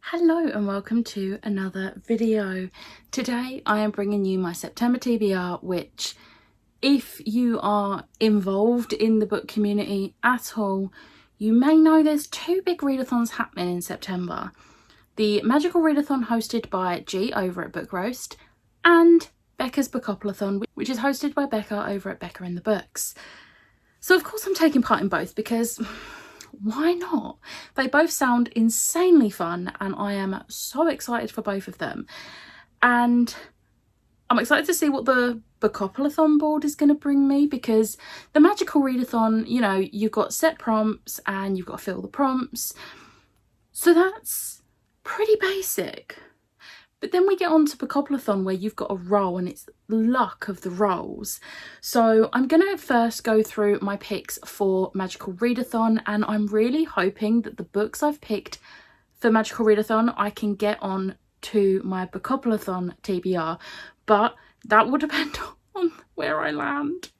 Hello and welcome to another video. Today I am bringing you my September TBR, which if you are involved in the book community at all, you may know there's two big readathons happening in September. The magical readathon hosted by G over at Book Roast and Becca's Bookoplathon, which is hosted by Becca over at Becca in the Books. So of course I'm taking part in both because why not? They both sound insanely fun and I am so excited for both of them. And I'm excited to see what the Becolathon board is going to bring me, because the magical readathon, you know, you've got set prompts and you've got to fill the prompts. So that's pretty basic. But then we get on to Becolathon where you've got a roll and it's luck of the rolls. So I'm going to first go through my picks for Magical Readathon, and I'm really hoping that the books I've picked for Magical Readathon I can get on to my Becolathon TBR, but that will depend on where I land.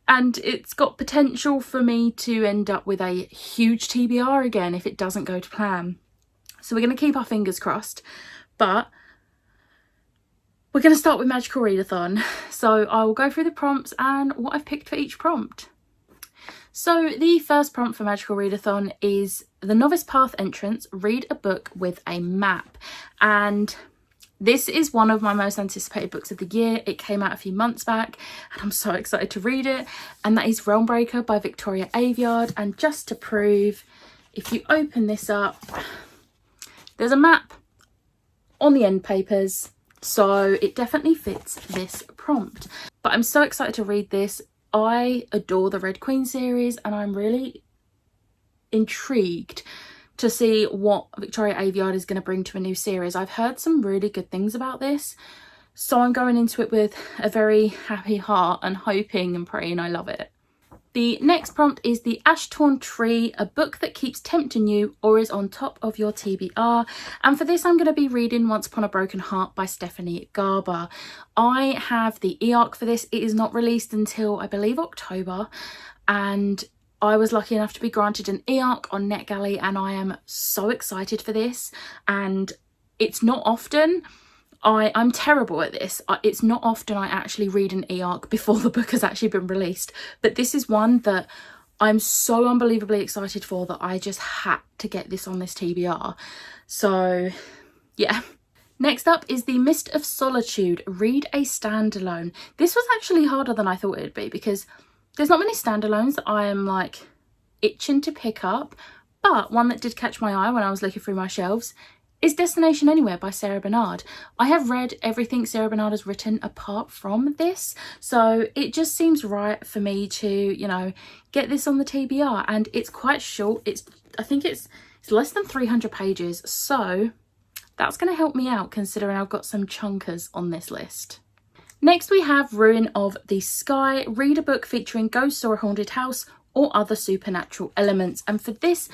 And it's got potential for me to end up with a huge TBR again if it doesn't go to plan. So we're going to keep our fingers crossed, but we're going to start with Magical Readathon. So I will go through the prompts and what I've picked for each prompt. So the first prompt for Magical Readathon is the Novice Path entrance, read a book with a map. And this is one of my most anticipated books of the year. It came out a few months back and I'm so excited to read it. And that is Realmbreaker by Victoria Aveyard. And just to prove, if you open this up, there's a map on the end papers, so it definitely fits this prompt. But I'm so excited to read this. I adore the Red Queen series and I'm really intrigued to see what Victoria Aveyard is going to bring to a new series. I've heard some really good things about this, so I'm going into it with a very happy heart and hoping and praying I love it. The next prompt is the Ash-Torn Tree, a book that keeps tempting you or is on top of your TBR. And for this, I'm going to be reading Once Upon a Broken Heart by Stephanie Garber. I have the e-arc for this. It is not released until, I believe, October. And I was lucky enough to be granted an e-arc on NetGalley, and I am so excited for this. And it's not often... I'm terrible at this. It's not often I actually read an e-arc before the book has actually been released, but this is one that I'm so unbelievably excited for that I just had to get this on this TBR. So yeah. Next up is the Mist of Solitude, read a standalone. This was actually harder than I thought it would be because there's not many standalones that I am like itching to pick up, but one that did catch my eye when I was looking through my shelves is Destination Anywhere by Sarah Bernard. I have read everything Sarah Bernard has written apart from this, so it just seems right for me to, you know, get this on the TBR. And it's quite short. I think it's less than 300 pages, so that's going to help me out considering I've got some chunkers on this list. Next we have Ruin of the Sky, read a book featuring ghosts or a haunted house or other supernatural elements. And for this,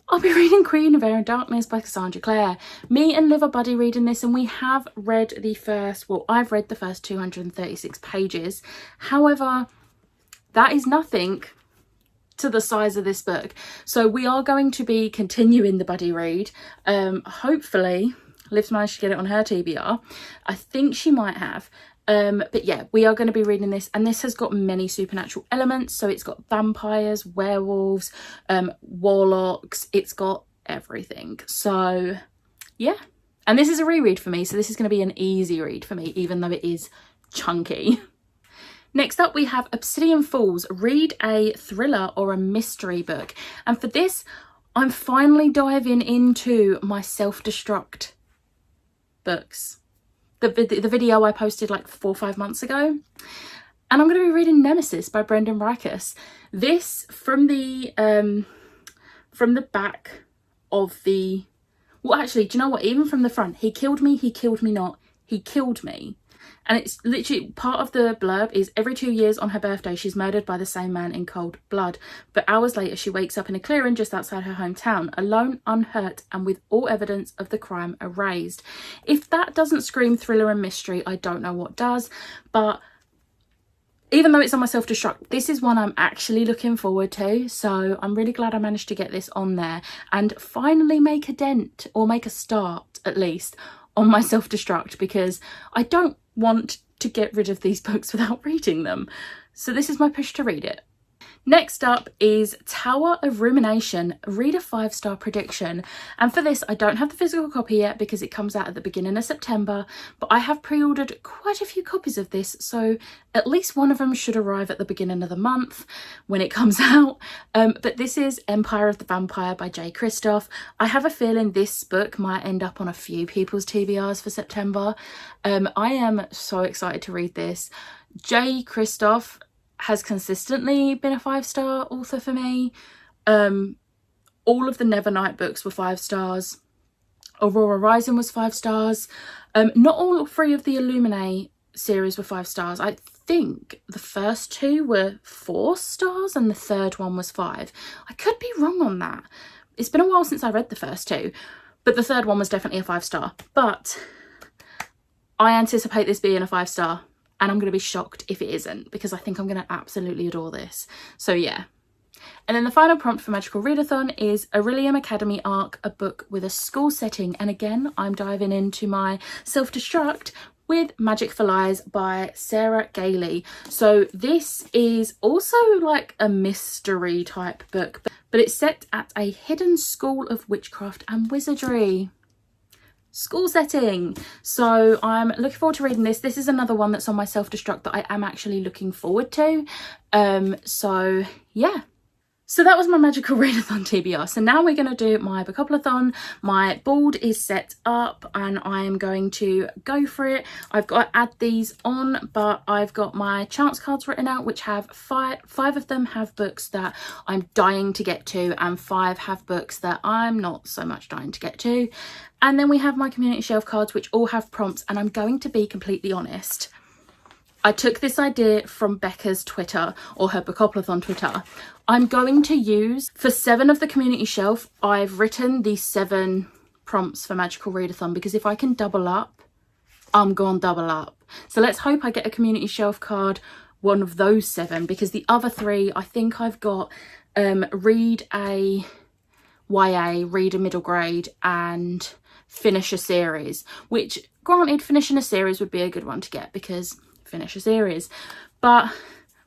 I'll be reading Queen of Air and Darkness by Cassandra Clare. Me and Liv are buddy reading this, and we have read the first, well, I've read the first 236 pages. However, that is nothing to the size of this book. So we are going to be continuing the buddy read. Hopefully, Liv's managed to get it on her TBR. I think she might have. But yeah, we are going to be reading this, and this has got many supernatural elements. So it's got vampires, werewolves, warlocks, it's got everything. So yeah, and this is a reread for me, so this is going to be an easy read for me, even though it is chunky. Next up we have Obsidian Falls, read a thriller or a mystery book. And for this, I'm finally diving into my self-destruct books. The video I posted like 4 or 5 months ago, and I'm going to be reading Nemesis by Brendan Ricus. This from the back of the, well actually, do you know what, even from the front, he killed me not, he killed me. And it's literally, part of the blurb is every 2 years on her birthday she's murdered by the same man in cold blood, but hours later she wakes up in a clearing just outside her hometown, alone, unhurt, and with all evidence of the crime erased. If that doesn't scream thriller and mystery, I don't know what does. But even though it's on my self-destruct, this is one I'm actually looking forward to. So I'm really glad I managed to get this on there and finally make a dent, or make a start at least, on my self-destruct, because I don't want to get rid of these books without reading them. So this is my push to read it. Next up is Tower of Rumination, read a 5-star prediction. And for this, I don't have the physical copy yet because it comes out at the beginning of September, but I have pre-ordered quite a few copies of this, so at least one of them should arrive at the beginning of the month when it comes out. But this is Empire of the Vampire by J. Kristoff. I have a feeling this book might end up on a few people's TBRs for September. I am so excited to read this. J. Kristoff has consistently been a 5-star author for me. All of the Nevernight books were 5 stars. Aurora Rising was 5 stars. Not all 3 of the Illuminae series were 5 stars. I think the first 2 were 4 stars and the third one was 5. I could be wrong on that. It's been a while since I read the first 2, but the third one was definitely a 5-star. But I anticipate this being a 5-star. And I'm going to be shocked if it isn't, because I think I'm going to absolutely adore this. So yeah. And then the final prompt for Magical Readathon is Aurelium Academy Arc, a book with a school setting. And again, I'm diving into my self-destruct with Magic for Lies by Sarah Gailey. So this is also like a mystery type book, but it's set at a hidden school of witchcraft and wizardry. School setting. So I'm looking forward to reading this. This is another one that's on my self-destruct that I am actually looking forward to. So yeah. So that was my Magical Readathon TBR. So now we're going to do my Becolathon. My board is set up and I am going to go for it. I've got to add these on, but I've got my chance cards written out, which have five of them have books that I'm dying to get to, and 5 have books that I'm not so much dying to get to. And then we have my community shelf cards, which all have prompts, and I'm going to be completely honest. I took this idea from Becca's Twitter, or her Bookoplathon Twitter. I'm going to use, for 7 of the community shelf, I've written the 7 prompts for Magical Readathon, because if I can double up, I'm going to double up. So let's hope I get a community shelf card, one of those 7, because the other 3, I think I've got read a YA, read a middle grade, and finish a series, which granted, finishing a series would be a good one to get because finish a series. But I'm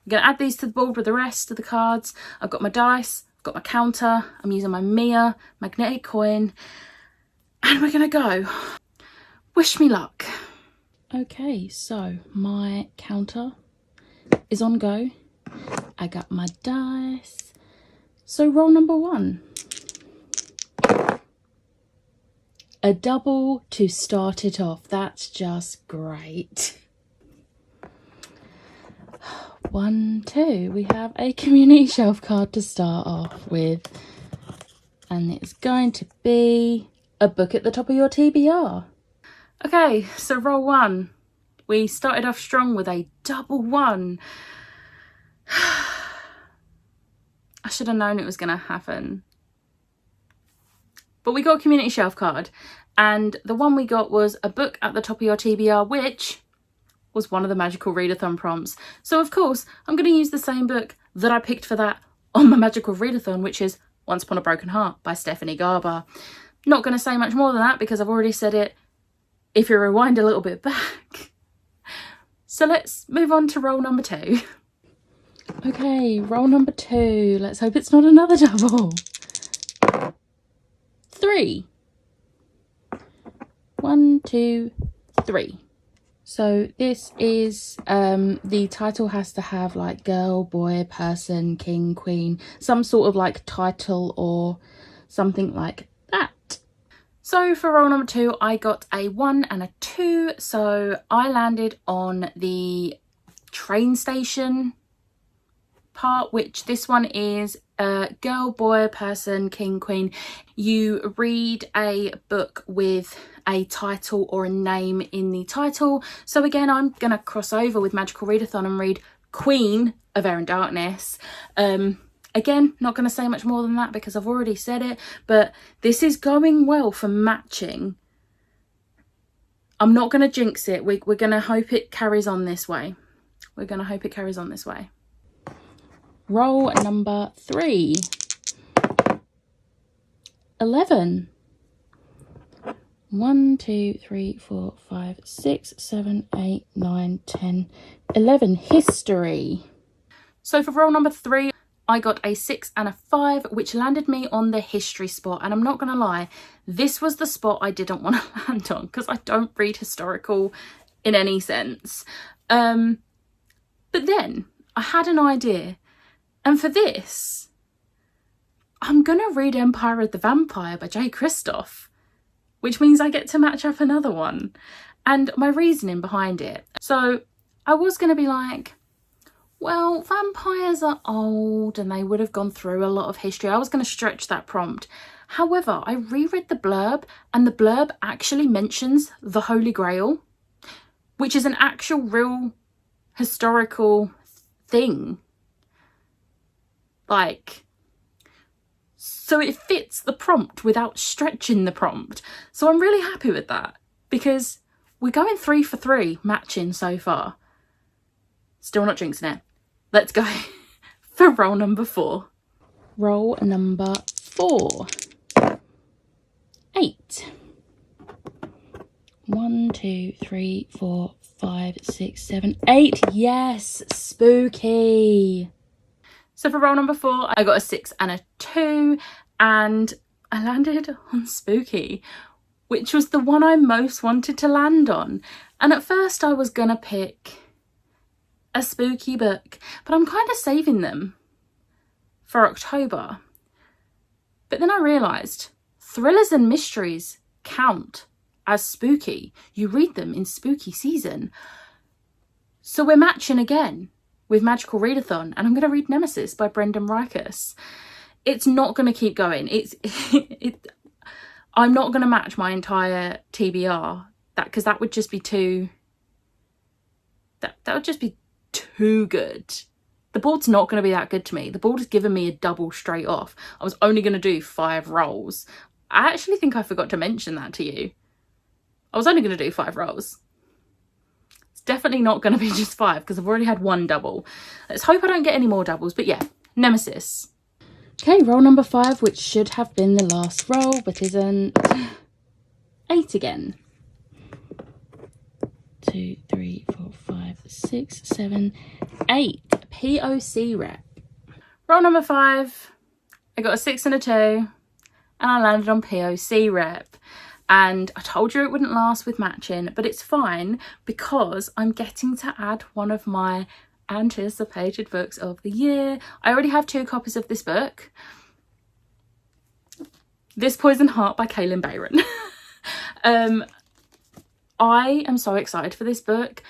going to add these to the board with the rest of the cards. I've got my dice, I've got my counter, I'm using my Mia magnetic coin, and we're going to go. Wish me luck. Okay, so my counter is on go. I got my dice. So roll number 1. A double to start it off. That's just great. 1, 2. We have a community shelf card to start off with. And it's going to be a book at the top of your TBR. Okay, so roll 1. We started off strong with a double 1. I should have known it was going to happen. But we got a community shelf card, and the one we got was a book at the top of your TBR, which was one of the Magical Readathon prompts. So of course, I'm going to use the same book that I picked for that on my Magical Readathon, which is Once Upon a Broken Heart by Stephanie Garber. Not going to say much more than that because I've already said it if you rewind a little bit back. So let's move on to roll number 2. Okay, roll number 2. Let's hope it's not another double. 3. 1, 2, 3. So this is the title has to have like girl, boy, person, king, queen, some sort of like title or something like that. So for roll number 2, I got a 1 and a 2. So I landed on the train station part, which this one is girl, boy, person, king, queen. You read a book with a title or a name in the title. So again, I'm going to cross over with Magical Readathon and read Queen of Air and Darkness. Again, not going to say much more than that because I've already said it, but this is going well for matching. I'm not going to jinx it. We're going to hope it carries on this way. we're going to hope it carries on this way. Roll number 3. 11. 1, 2, 3, 4, 5, 6, 7, 8, 9, 10, 11. History. So for roll number 3, I got a 6 and a 5, which landed me on the history spot. And I'm not going to lie, this was the spot I didn't want to land on because I don't read historical in any sense. But then I had an idea. And for this, I'm going to read Empire of the Vampire by J. Christoph, which means I get to match up another one. And my reasoning behind it. So I was going to be like, well, vampires are old and they would have gone through a lot of history. I was going to stretch that prompt. However, I reread the blurb and the blurb actually mentions the Holy Grail, which is an actual real historical thing. Like, so it fits the prompt without stretching the prompt. So I'm really happy with that because we're going 3 for 3 matching so far. Still not jinxing it. Let's go for roll number 4. Roll number 4. 8. 1, 2, 3, 4, 5, 6, 7, 8. Yes, spooky. So for roll number 4, I got a 6 and a 2, and I landed on spooky, which was the one I most wanted to land on. And at first I was gonna pick a spooky book, but I'm kind of saving them for October. But then I realised thrillers and mysteries count as spooky. You read them in spooky season. So we're matching again with Magical Readathon, and I'm going to read Nemesis by Brendan Reichus. It's not going to keep going. I'm not going to match my entire TBR, because that would just be too... That would just be too good. The board's not going to be that good to me. The board has given me a double straight off. I was only going to do 5 rolls. I actually think I forgot to mention that to you. I was only going to do 5 rolls. It's definitely not going to be just 5 because I've already had 1 double. Let's hope I don't get any more doubles. But yeah, Nemesis. Okay, roll number 5, which should have been the last roll, but isn't. 8 again. 2, 3, 4, 5, 6, 7, 8. POC rep. Roll number 5. I got a 6 and a 2. And I landed on POC rep. And I told you it wouldn't last with matching, but it's fine because I'm getting to add one of my anticipated books of the year. I already have 2 copies of this book. This Poison Heart by Kaylin Bayron. I am so excited for this book.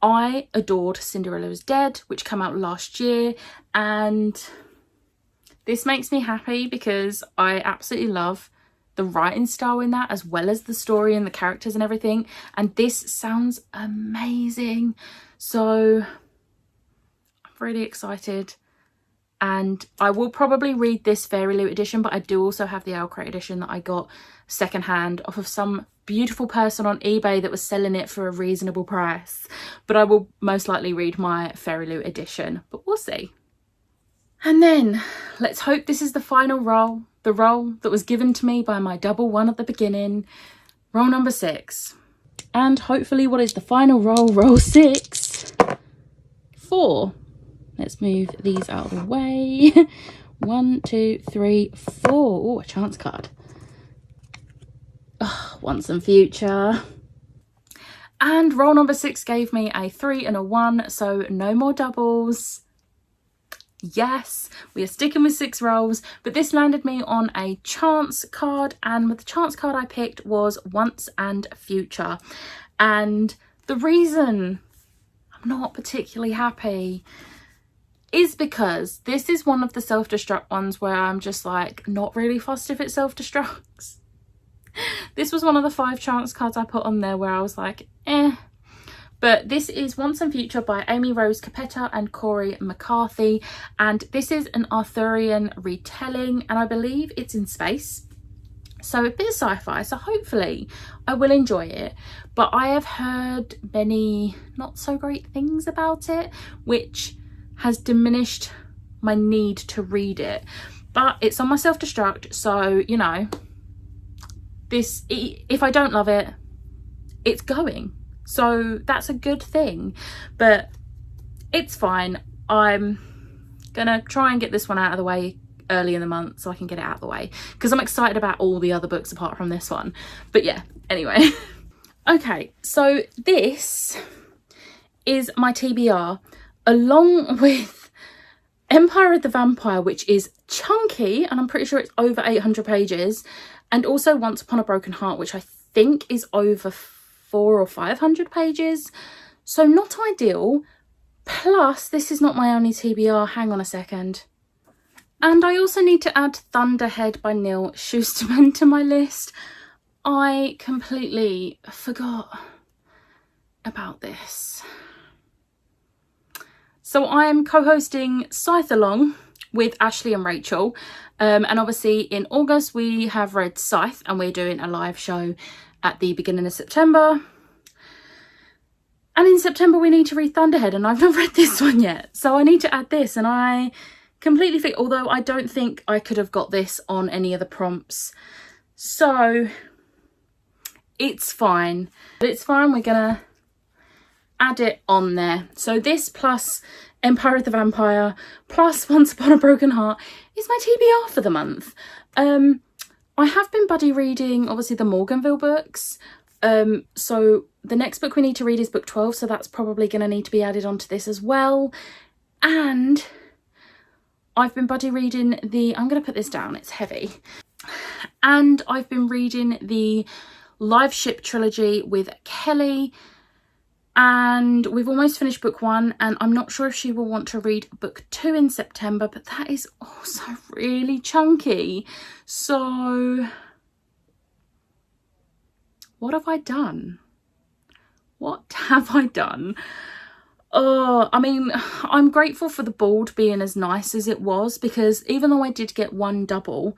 I adored Cinderella Was Dead, which came out last year, and this makes me happy because I absolutely love the writing style in that, as well as the story and the characters and everything, and this sounds amazing. So I'm really excited, and I will probably read this Fairy Loot edition, but I do also have the Owl Crate edition that I got secondhand off of some beautiful person on eBay that was selling it for a reasonable price. But I will most likely read my Fairy Loot edition, but we'll see. And then let's hope this is the final roll, the roll that was given to me by my double one at the beginning. Roll number 6. And hopefully what is the final roll? Roll 6. 4. Let's move these out of the way. 1, 2, 3, 4. Oh, a chance card. Oh, Once and Future. And roll number 6 gave me a 3 and a 1, so no more doubles. Yes, we are sticking with 6 rolls, but this landed me on a chance card, and the chance card I picked was Once and Future. And the reason I'm not particularly happy is because this is one of the self-destruct ones where I'm just like not really fussed if it self-destructs. This was one of the 5 chance cards I put on there where I was like, eh. But this is Once and Future by Amy Rose Capetta and Corey McCarthy. And this is an Arthurian retelling, and I believe it's in space. So a bit of sci-fi, so hopefully I will enjoy it. But I have heard many not so great things about it, which has diminished my need to read it. But it's on my self-destruct, so you know, this, if I don't love it, it's going, so that's a good thing. But it's fine. I'm gonna try and get this one out of the way early in the month so I can get it out of the way, because I'm excited about all the other books apart from this one. But yeah, anyway. Okay, so this is my TBR along with Empire of the Vampire, which is chunky, and I'm pretty sure it's over 800 pages, and also Once Upon a Broken Heart, which I think is over 400 or 500 pages, so not ideal. Plus this is not my only TBR, hang on a second. And I also need to add Thunderhead by Neil Shusterman to my list. I completely forgot about this. So I am co-hosting Scythealong with Ashley and Rachel. And obviously in August we have read Scythe, and we're doing a live show at the beginning of September. And in September we need to read Thunderhead, and I've not read this one yet. So I need to add this, and I completely think, although I don't think I could have got this on any of the prompts. So it's fine. It's fine, we're gonna add it on there. So this plus Empire of the Vampire plus Once Upon a Broken Heart is my TBR for the month. I have been buddy reading obviously the Morganville books. So the next book we need to read is book 12, so that's probably going to need to be added onto this as well. And I've been buddy reading the, I'm going to put this down, it's heavy. And I've been reading the Live Ship trilogy with Kelly, and we've almost finished book 1, and I'm not sure if she will want to read book 2 in September, but that is also really chunky. So what have I done? What have I done? Oh, I mean, I'm grateful for the board being as nice as it was, because even though I did get one double,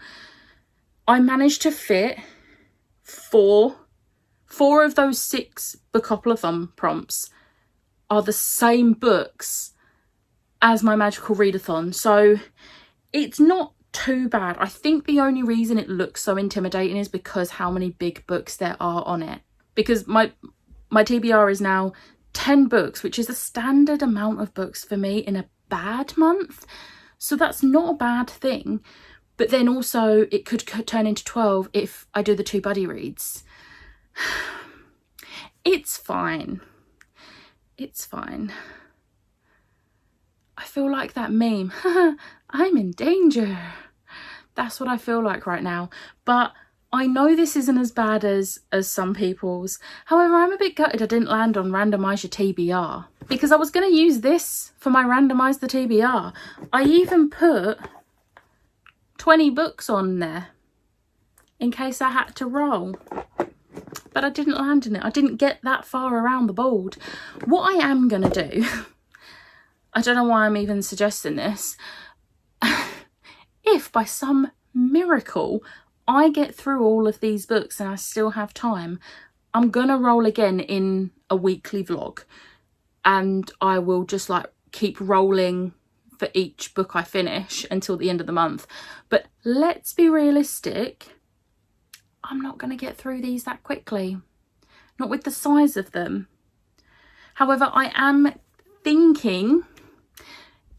I managed to fit four of those 6 Bookoplathon prompts are the same books as my magical readathon. So it's not too bad. I think the only reason it looks so intimidating is because how many big books there are on it. Because my TBR is now 10 books, which is a standard amount of books for me in a bad month. So that's not a bad thing. But then also it could turn into 12 if I do the 2 buddy reads. It's fine. It's fine. I feel like that meme. I'm in danger. That's what I feel like right now. But I know this isn't as bad as some people's. However, I'm a bit gutted I didn't land on randomise your TBR, because I was going to use this for my randomise the TBR. I even put 20 books on there in case I had to roll. But I didn't land in it. I didn't get that far around the board. What I am going to do, I don't know why I'm even suggesting this, if by some miracle I get through all of these books and I still have time, I'm going to roll again in a weekly vlog. And I will just like keep rolling for each book I finish until the end of the month. But let's be realistic. I'm not going to get through these that quickly. Not with the size of them. However, I am thinking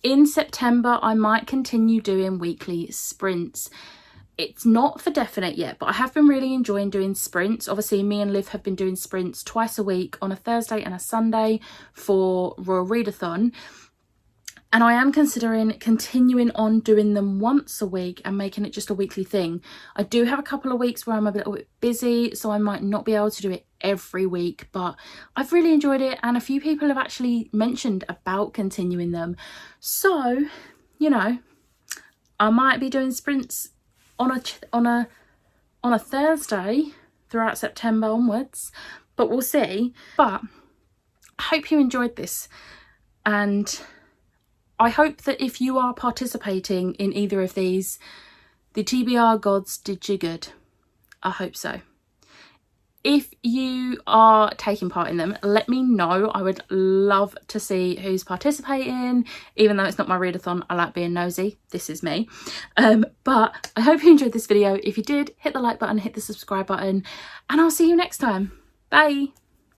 in September I might continue doing weekly sprints. It's not for definite yet, but I have been really enjoying doing sprints. Obviously, me and Liv have been doing sprints twice a week on a Thursday and a Sunday for Royal Readathon. And I am considering continuing on doing them once a week and making it just a weekly thing. I do have a couple of weeks where I'm a little bit busy, so I might not be able to do it every week, but I've really enjoyed it, and a few people have actually mentioned about continuing them. So, you know, I might be doing sprints on a Thursday throughout September onwards, but we'll see. But I hope you enjoyed this, and I hope that if you are participating in either of these, the TBR gods did you good. I hope so. If you are taking part in them, let me know. I would love to see who's participating. Even though it's not my readathon, I like being nosy. This is me. But I hope you enjoyed this video. If you did, hit the like button, hit the subscribe button, and I'll see you next time. Bye.